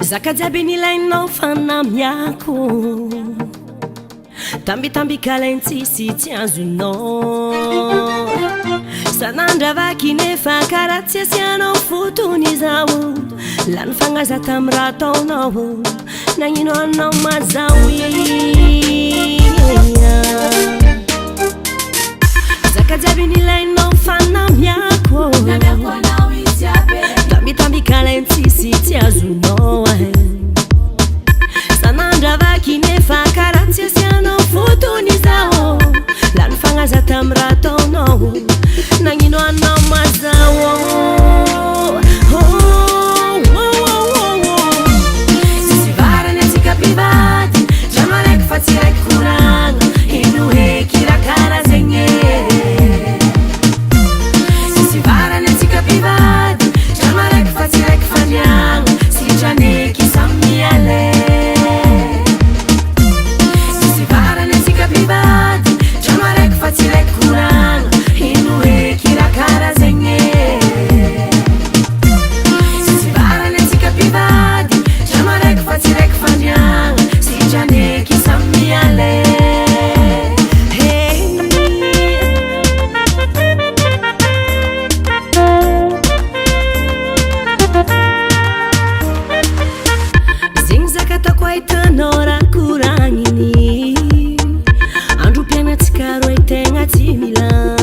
Zakajiaby nilainao fanamiako tambitambikalainy tsisy tsy azonao sanandravaky nefa karaha tsy asianao fotony izao lany fagnaza tamy raha ataonao nagnino anao mazao zakajiaby nilainao fanamiako tambitambikalainy tsisy tsy azonao sanandravaky nefa karaha tsy asianao fotony izao lany fagnaza tamy raha ataonao nagnino anao mazao sisy varany atsika mpivady trano araiky fa tsy raiky koragna ino heky raha karaha zegny sisy varany atsika mpivady trano araiky fa tsy raiky faniagna sitraneky samy miale sisy varany atsika mpivady trano araiky fa tsy raiky koragna ino heky raha karaha zegny sisy varany atsika mpivady trano araiky fa tsy raiky faniagna sitraneky samy miale zegny zaka ataoko ahitanao raha koragniny andro mpianatsika ro tegna tsy milagny